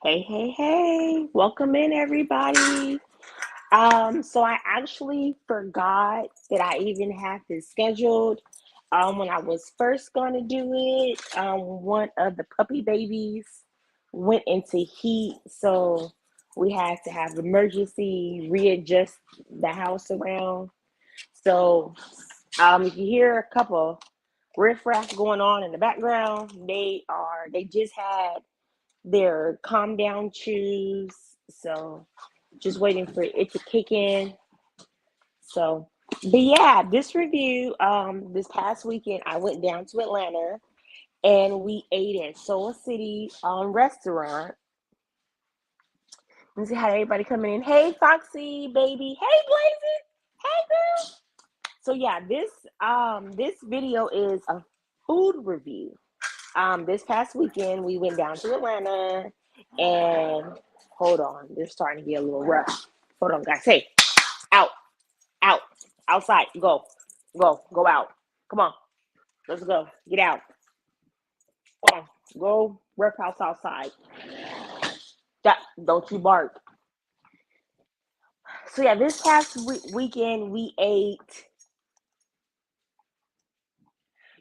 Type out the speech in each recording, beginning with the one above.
Hey, hey, hey, welcome in everybody. So I actually forgot that I even had this scheduled. When I was first gonna do it, one of the puppy babies went into heat, so we had to have emergency readjust the house around. So if you hear a couple riffraff going on in the background, they just had their calm down chews. So just waiting for it to kick in. So, but yeah, this review, this past weekend, I went down to Atlanta and we ate at Soul City restaurant. And see how everybody coming in. Hey, Foxy, baby. Hey, Blazing. Hey, girl. So yeah, this video is a food review. This past weekend we went down to Atlanta and hold on, they're starting to get a little rough. Hold on, guys. Hey, out, out, outside. Go out. Come on, let's go. Get out. Come on, go rough house outside. Don't you bark. So yeah, this past weekend we ate.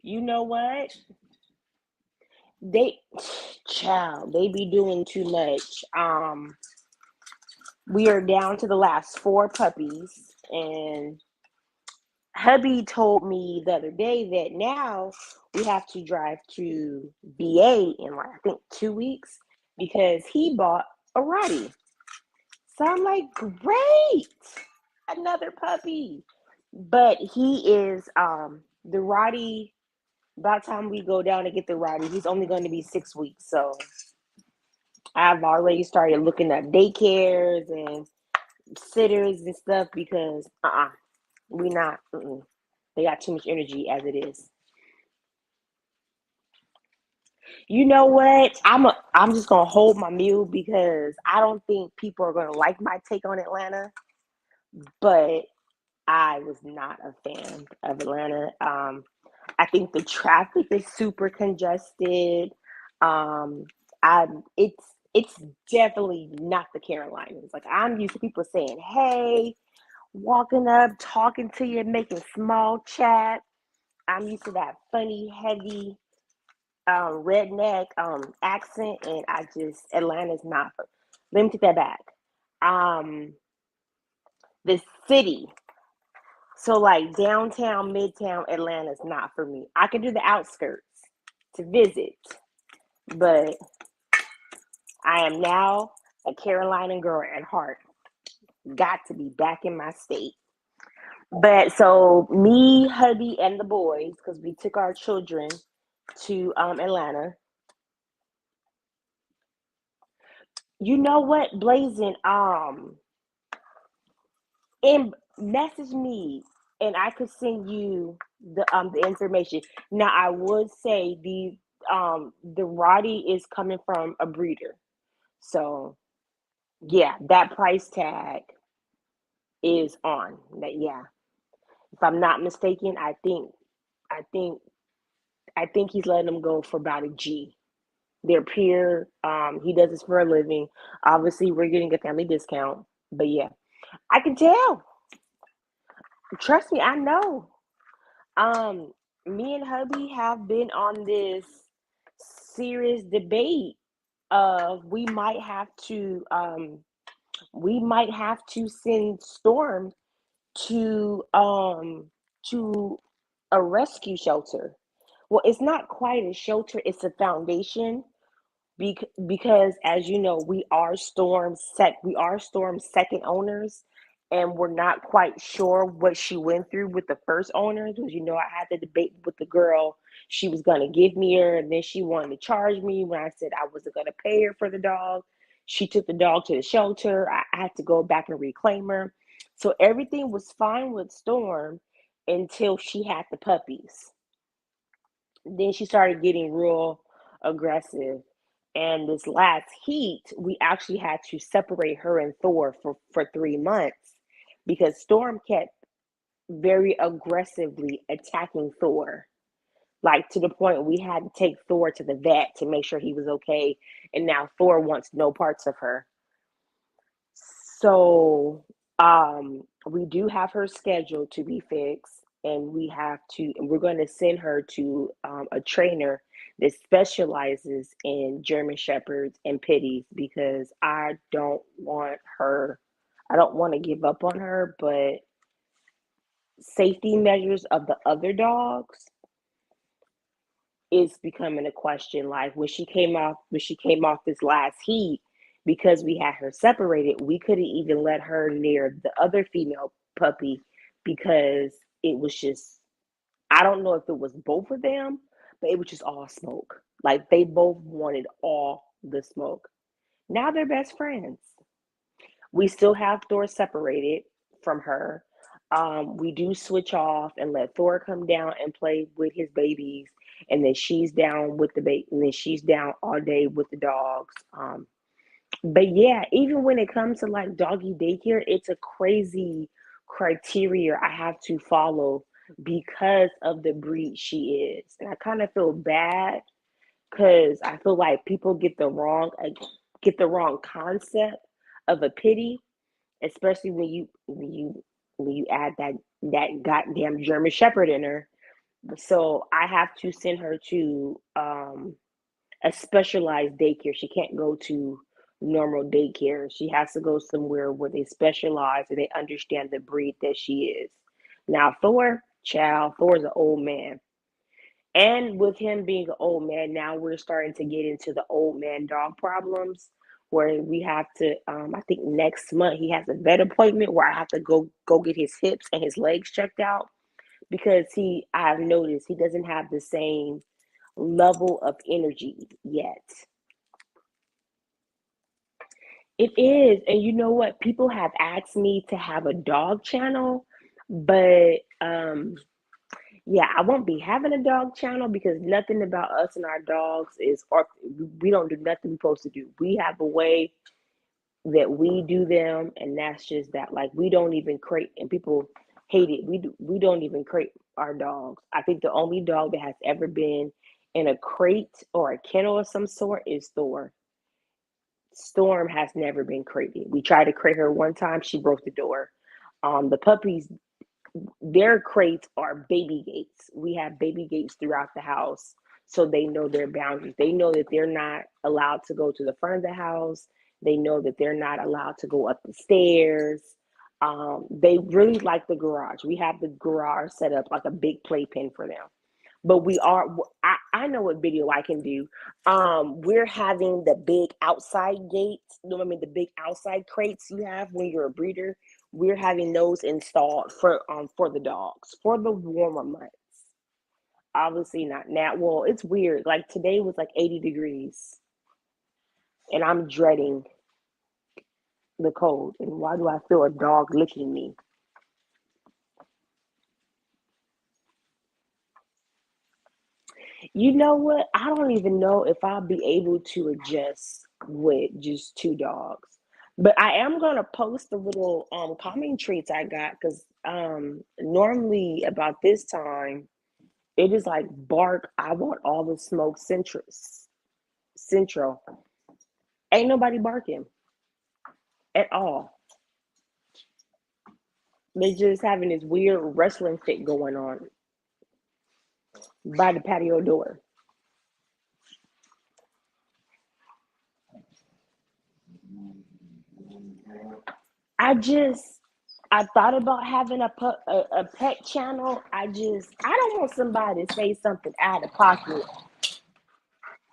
You know what? They, child, they be doing too much. We are down to the last four puppies, and hubby told me the other day that now we have to drive to VA in like I think 2 weeks because he bought a Rottie. So I'm like, great, another puppy. But he is the Rottie. By the time we go down to get the Rottie, he's only going to be 6 weeks. So I've already started looking at daycares and sitters and stuff because we not. They got too much energy as it is. You know what? I'm just gonna hold my mule because I don't think people are gonna like my take on Atlanta. But I was not a fan of Atlanta. I think the traffic is super congested. Um, it's definitely not the Carolinas. Like I'm used to people saying, "Hey," walking up, talking to you, making small chat. I'm used to that funny, heavy redneck accent, and I just Atlanta's not for. Let me take that back. Um, the city, so like downtown, midtown Atlanta's not for me. I can do the outskirts to visit, but I am now a Carolina girl at heart. Got to be back in my state. But so me, hubby, and the boys, because we took our children to Atlanta. You know what, Blazing? And message me and I could send you the information. Now I would say the Roddy is coming from a breeder. So yeah, that price tag is on. That yeah. If I'm not mistaken, I think I think he's letting them go for about a G. They're peer. He does this for a living. Obviously we're getting a family discount. But yeah. I can tell. Trust me, I know. Um, Me and hubby have been on this serious debate of we might have to send Storm to to a rescue shelter. Well, it's not quite a shelter, it's a foundation because as you know we are Storm's second owners, and we're not quite sure what she went through with the first owners because I had the debate with the girl. She was going to give me her, and then she wanted to charge me when I said I wasn't going to pay her for the dog. She took the dog to the shelter. I had to go back and reclaim her. So everything was fine with Storm until she had the puppies. Then she started getting real aggressive. And this last heat, we actually had to separate her and Thor for 3 months because Storm kept very aggressively attacking Thor. like to the point we had to take Thor to the vet to make sure he was okay. And now Thor wants no parts of her. So we do have her schedule to be fixed, and we're going to send her to a trainer that specializes in German Shepherds and Pitties because I don't want to give up on her, but safety measures of the other dogs is becoming a question. Like when she came off this last heat, because we had her separated, we couldn't even let her near the other female puppy because it was just, I don't know if it was both of them, but it was just all smoke. Like they both wanted all the smoke. Now they're best friends. We still have Thor separated from her. We do switch off and let Thor come down and play with his babies, and then she's down with the baby, and then she's down all day with the dogs. But yeah, even when it comes to like doggy daycare, it's a crazy criteria I have to follow because of the breed she is, and I kind of feel bad because I feel like people get the wrong concept of a pity, especially when you add that goddamn German Shepherd in her. So I have to send her to a specialized daycare. She can't go to normal daycare. She has to go somewhere where they specialize and they understand the breed that she is. Now Thor's an old man. And with him being an old man, now we're starting to get into the old man dog problems where we have to I think next month he has a vet appointment where I have to go get his hips and his legs checked out because I've noticed he doesn't have the same level of energy yet. It is. And you know what? People have asked me to have a dog channel, but yeah, I won't be having a dog channel because nothing about us and our dogs is, or we don't do nothing we're supposed to do. We have a way that we do them, and that's just that. Like we don't even crate, and people hate it. We don't even crate our dogs. I think the only dog that has ever been in a crate or a kennel of some sort is Thor. Storm has never been crated. We tried to crate her one time, she broke the door. The puppies, their crates are baby gates. We have baby gates throughout the house so they know their boundaries. They know that they're not allowed to go to the front of the house. They know that they're not allowed to go up the stairs. They really like the garage. We have the garage set up like a big playpen for them. But I know what video I can do. We're having the big outside gates. You know what I mean? The big outside crates you have when you're a breeder. We're having those installed for the dogs for the warmer months. Obviously not now. Well, it's weird. Like today was like 80 degrees, and I'm dreading the cold. And why do I feel a dog licking me? You know what? I don't even know if I'll be able to adjust with just two dogs. But I am gonna post the little calming treats I got because normally about this time it is like bark. I want all the smoke central. Ain't nobody barking at all. They just having this weird wrestling fit going on by the patio door. I just I thought about having a pet channel. I don't want somebody to say something out of pocket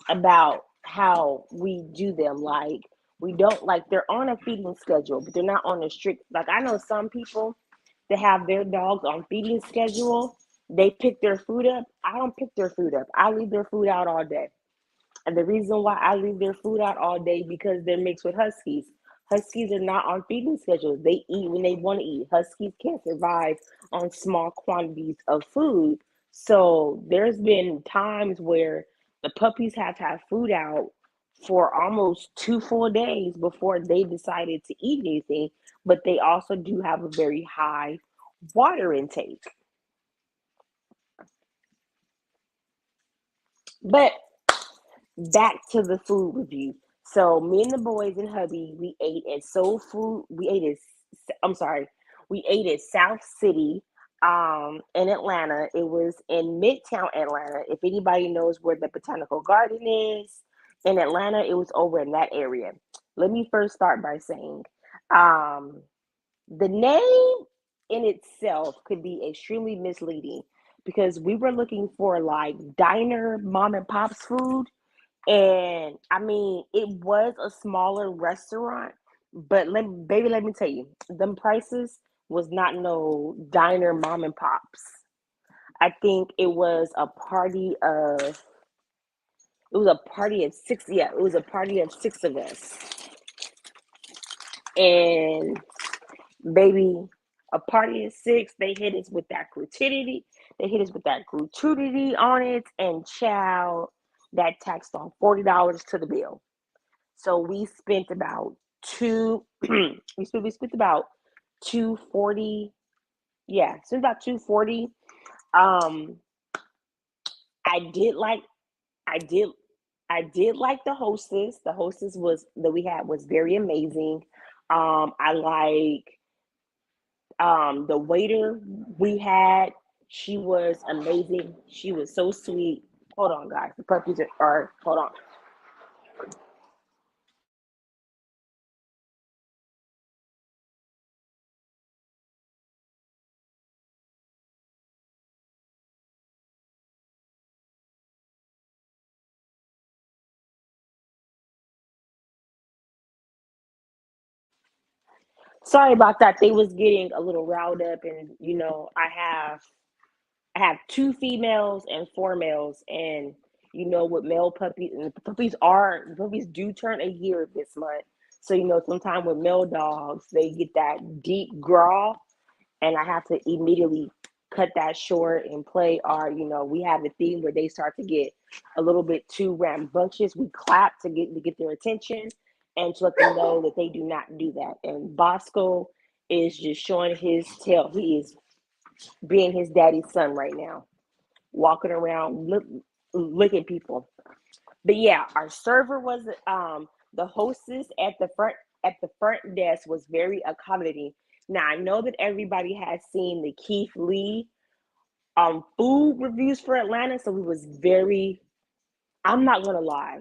about how we do them. Like we don't like they're on a feeding schedule, but they're not on a strict. Like I know some people that have their dogs on feeding schedule. They pick their food up. I don't pick their food up. I leave their food out all day. And the reason why I leave their food out all day because they're mixed with huskies. Huskies are not on feeding schedules. They eat when they want to eat. Huskies can't survive on small quantities of food. So there's been times where the puppies have had food out for almost 2 full days before they decided to eat anything. But they also do have a very high water intake. But back to the food review. So me and the boys and hubby, we ate at Soul Food. I'm sorry, we ate at South City, in Atlanta. It was in Midtown Atlanta. If anybody knows where the Botanical Garden is in Atlanta, it was over in that area. Let me first start by saying, um, the name in itself could be extremely misleading because we were looking for like diner mom and pop's food, and I mean, it was a smaller restaurant, but let me tell you, them prices was not no diner mom and pops. I think it was a party of six. Yeah, it was a party of six of us, and baby, a party of six. They hit us with that gratuity. They hit us with that gratuity on it, and child, that taxed on $40 to the bill. So we spent about two. We spent about 240. Yeah, spent about 240. Um, I did like I did I did like the hostess. The hostess was that we had was very amazing. I like the waiter we had. She was amazing. She was so sweet. Hold on, guys. The puppies are hold on. Sorry about that. They was getting a little riled up, and I have two females and four males, and with male puppies, and the puppies do turn a year this month. So sometimes with male dogs, they get that deep growl, and I have to immediately cut that short and play our. We have a theme where they start to get a little bit too rambunctious. We clap to get their attention and to let them know that they do not do that. And Bosco is just showing his tail. He is being his daddy's son right now, walking around licking people. But yeah, our server was the hostess at the front desk was very accommodating. Now I know that everybody has seen the Keith Lee food reviews for Atlanta, so we was very. I'm not gonna lie.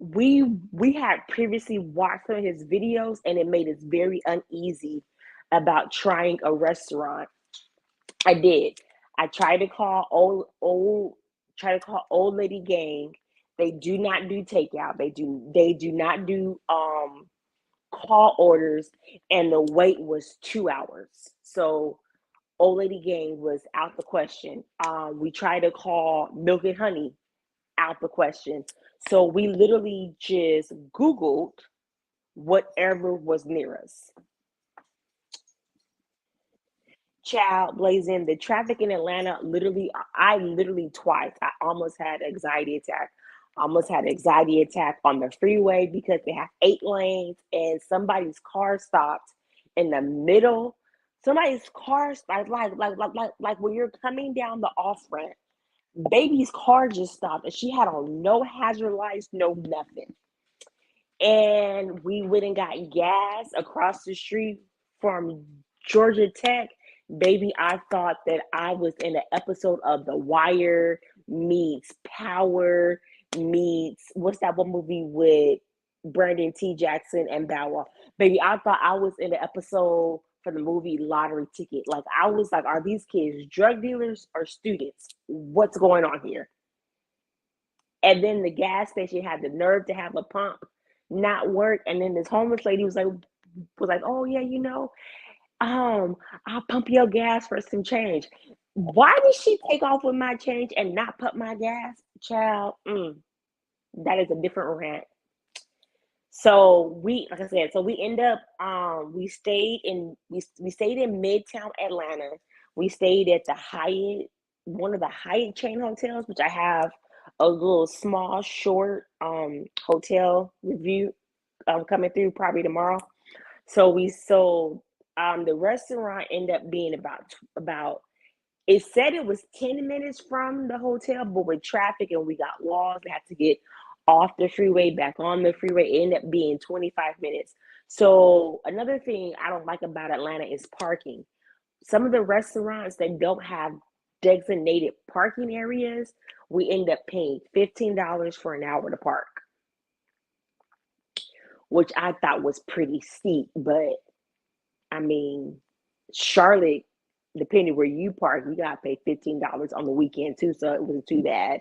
We had previously watched some of his videos, and it made us very uneasy about trying a restaurant. I did. I tried to call old lady gang. They do not do takeout. They do not do call orders, and the wait was 2 hours. So old lady gang was out the question. We tried to call Milk and Honey, out the question. So we literally just Googled whatever was near us. Child blazing the traffic in Atlanta. Literally, I literally twice. I almost had anxiety attack. Almost had anxiety attack on the freeway because they have 8 lanes and somebody's car stopped in the middle. Somebody's car stopped like when you're coming down the off ramp. Baby's car just stopped and she had on no hazard lights, no nothing. And we went and got gas across the street from Georgia Tech. Baby, I thought that I was in an episode of The Wire meets Power meets what's that one movie with Brandon T. Jackson and Bow Wow. Baby, I thought I was in the episode for the movie Lottery Ticket. Like I was like, are these kids drug dealers or students? What's going on here? And then the gas station had the nerve to have a pump not work. And then this homeless lady was like, oh yeah, I'll pump your gas for some change. Why did she take off with my change and not pump my gas? Child, that is a different rant. So like I said, so we end up we stayed in Midtown Atlanta. We stayed at the Hyatt, one of the Hyatt chain hotels, which I have a little small short hotel review coming through probably tomorrow. So the restaurant ended up being about It said it was 10 minutes from the hotel, but with traffic and we got lost, we had to get off the freeway, back on the freeway. It ended up being 25 minutes. So another thing I don't like about Atlanta is parking. Some of the restaurants that don't have designated parking areas, we end up paying $15 for an hour to park, which I thought was pretty steep. But I mean, Charlotte, depending where you park, you gotta pay $15 on the weekend too, so it wasn't too bad.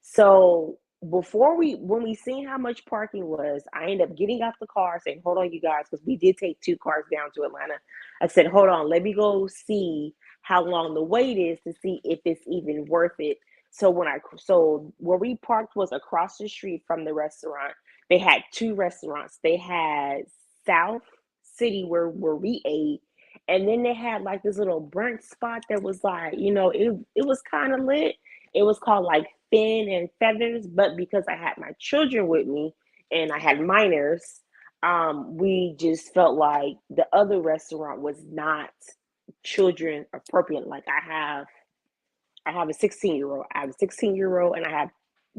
So when we seen how much parking was, I ended up getting out the car saying, hold on, you guys, because we did take two cars down to Atlanta. I said, hold on, let me go see how long the wait is to see if it's even worth it. So where we parked was across the street from the restaurant. They had two restaurants. They had South City where we ate, and then they had like this little brunch spot that was like, it was kind of lit. It was called like Fin and Feathers, but because I had my children with me and I had minors, we just felt like the other restaurant was not children appropriate. Like I have a 16-year-old. I have a 16-year-old and I have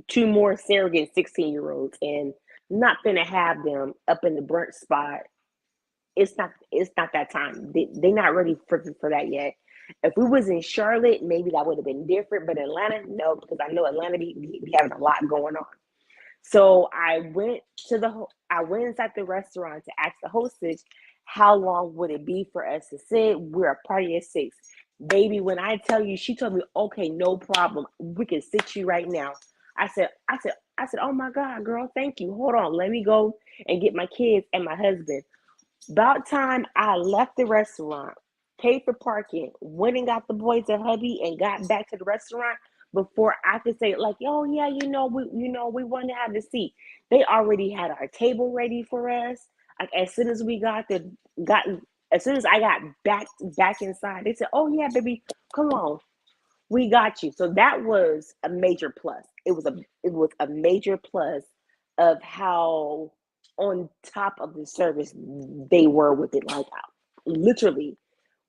two more surrogate 16-year-olds, and I'm not gonna have them up in the brunch spot. It's not that time. They're not ready for that yet. If we was in Charlotte, maybe that would have been different. But Atlanta, no, because I know Atlanta be having a lot going on. So I went inside the restaurant to ask the hostess how long would it be for us to sit. We're a party at 6. Baby, when I tell you, she told me, okay, no problem. We can sit you right now. I said, oh my God, girl, thank you. Hold on, let me go and get my kids and my husband. About time I left the restaurant, paid for parking, went and got the boys and hubby, and got back to the restaurant before I could say like, "Oh yeah, we want to have the seat." They already had our table ready for us. Like as soon as we got as soon as I got back inside, they said, "Oh yeah, baby, come on, we got you." So that was a major plus. It was a major plus of how on top of the service they were with it. Like literally,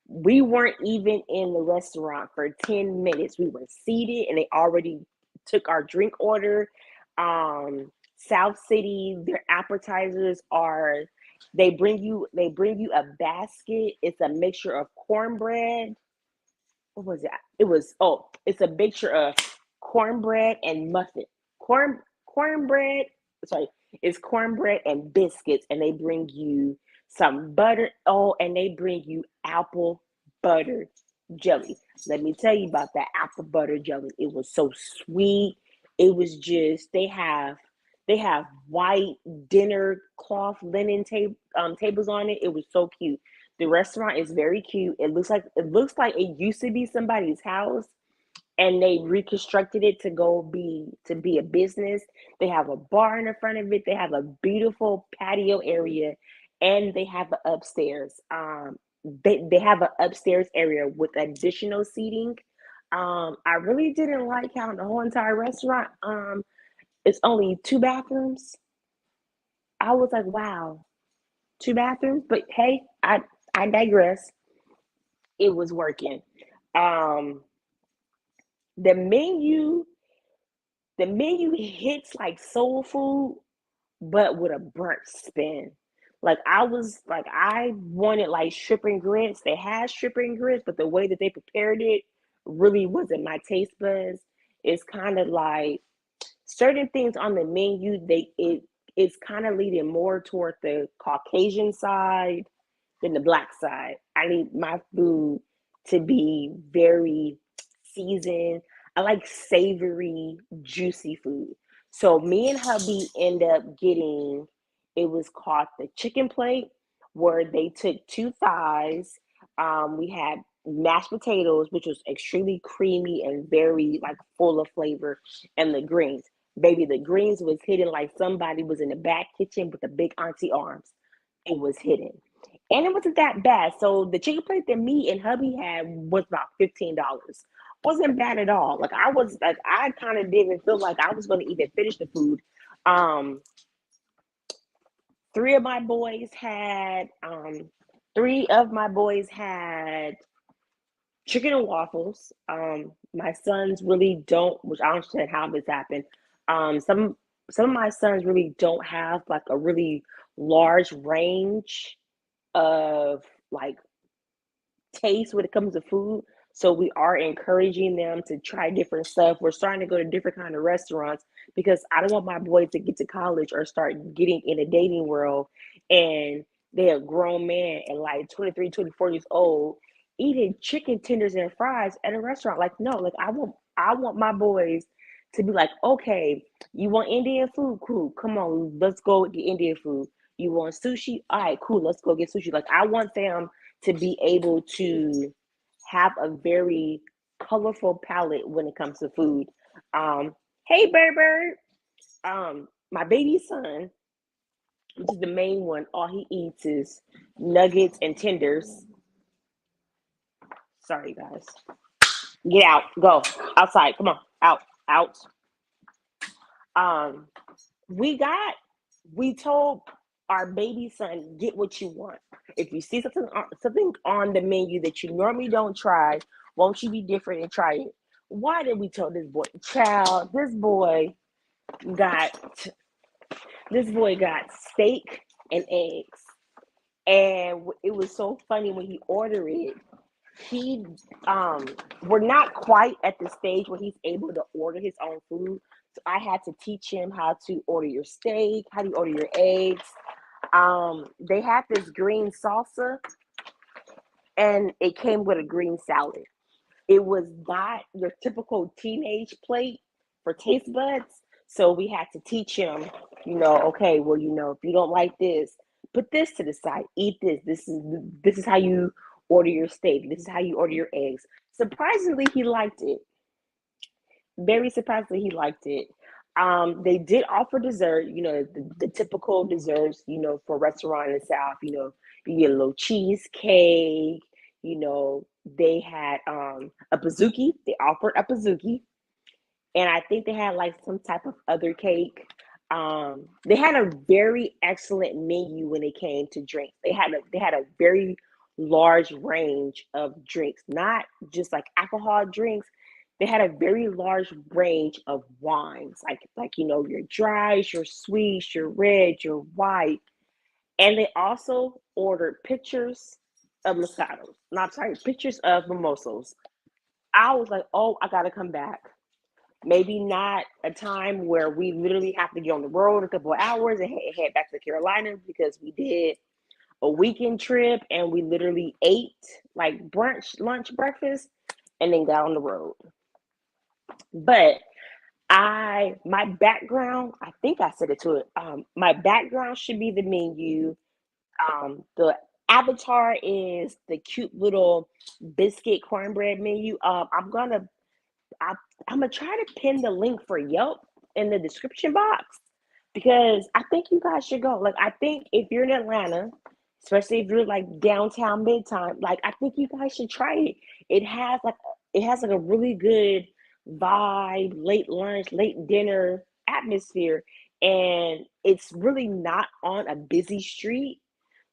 we weren't even in the restaurant for 10 minutes. We were seated and they already took our drink order. South City, their appetizers are they bring you a basket. It's a mixture of cornbread, what was it? It's a mixture of cornbread and muffin. Cornbread, sorry, it's cornbread and biscuits, and they bring you some butter. Oh, and they bring you apple butter jelly. Let me tell you about that apple butter jelly. It was so sweet. It was just they have white dinner cloth linen tables on it. It was so cute. The restaurant is very cute. It looks like it used to be somebody's house and they reconstructed it to be a business. They have a bar in the front of it. They have a beautiful patio area and they have an upstairs. They have an upstairs area with additional seating. I really didn't like how the whole entire restaurant it's only two bathrooms. I was like, wow, two bathrooms, but hey, I digress. It was working. Um, the menu, the menu hits like soul food, but with a burnt spin. Like I wanted like shrimp and grits. They had shrimp and grits, but the way that they prepared it really wasn't my taste buds. It's kind of like certain things on the menu. It's kind of leading more toward the Caucasian side than the black side. I need my food to be very seasoned. I like savory, juicy food. So me and hubby end up getting it was called the chicken plate, where they took two thighs. We had mashed potatoes, which was extremely creamy and very like full of flavor, and the greens. Baby, the greens was hidden like somebody was in the back kitchen with the big auntie arms. It was hidden. And it wasn't that bad. So the chicken plate that me and hubby had was about $15. Wasn't bad at all. Like I kind of didn't feel like I was gonna even finish the food. Um three of my boys had um three of my boys had chicken and waffles. My sons really don't, which I don't understand how this happened. Some of my sons really don't have like a really large range of like taste when it comes to food. So we are encouraging them to try different stuff. We're starting to go to different kind of restaurants because I don't want my boys to get to college or start getting in a dating world and they're a grown man and like 23, 24 years old eating chicken tenders and fries at a restaurant. Like, no, like I want my boys to be like, okay, you want Indian food? Cool. Come on, let's go get Indian food. You want sushi? All right, cool. Let's go get sushi. Like I want them to be able to have a very colorful palette when it comes to food. Hey, Bird Bird. My baby son, which is the main one, all he eats is nuggets and tenders. Sorry, guys. Get out. Go outside. Come on. Out. Out. Um, we got. We told our baby son, get what you want. If you see something on the menu that you normally don't try, won't you be different and try it? Why did we tell this boy? Child, got this boy got steak and eggs, and it was so funny when he ordered it. He we're not quite at the stage where he's able to order his own food. So I had to teach him how to order your steak, how do you order your eggs. They had this green salsa and it came with a green salad. It was not your typical teenage plate for taste buds. So we had to teach him, okay, well, if you don't like this, put this to the side, eat this. This is how you order your steak. This is how you order your eggs. Surprisingly, he liked it. Very surprisingly, he liked it. They did offer dessert, the typical desserts, for a restaurant in the South, you get a little cheesecake, they had a bazooki. They offered a bazooki. And I think they had like some type of other cake. They had a very excellent menu when it came to drinks. They had a very large range of drinks, not just like alcohol drinks. They had a very large range of wines, like your dries, your sweets, your red, your white, and they also ordered pictures of Moscatos. Not sorry, pictures of mimosas. I was like, oh, I gotta come back. Maybe not a time where we literally have to get on the road a couple of hours and head back to the Carolinas because we did a weekend trip and we literally ate like brunch, lunch, breakfast, and then got on the road. But my background, I think I said it to it. My background should be the menu. The avatar is the cute little biscuit cornbread menu. I, I'm gonna try to pin the link for Yelp in the description box because I think you guys should go. Like, I think if you're in Atlanta, especially if you're like downtown midtime, like I think you guys should try it. It has like a really good vibe, late lunch, late dinner atmosphere, and it's really not on a busy street.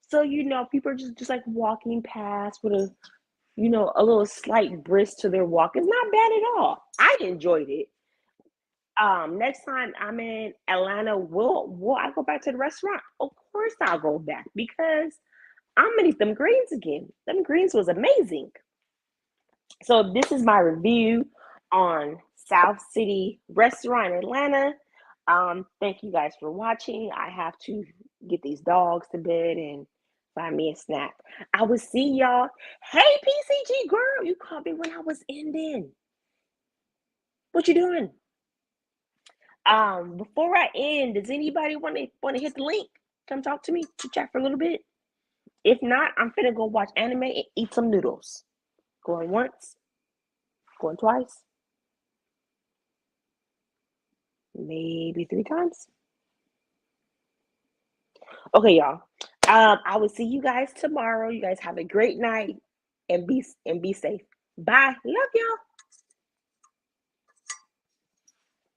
So people are just like walking past with a little slight brisk to their walk. It's not bad at all. I enjoyed it. Next time I'm in Atlanta, will I go back to the restaurant? Of course I'll go back because I'm gonna eat them greens again. Them greens was amazing. So this is my review on South City Restaurant in Atlanta. Thank you guys for watching. I have to get these dogs to bed and find me a snack. I will see y'all. Hey PCG girl, you called me when I was ending. What you doing? Before I end, does anybody want to hit the link? Come talk to me, to chat for a little bit. If not, I'm finna go watch anime and eat some noodles. Going once, going twice, maybe 3 times. Okay, y'all. I will see you guys tomorrow. You guys have a great night and be safe. Bye. Love y'all.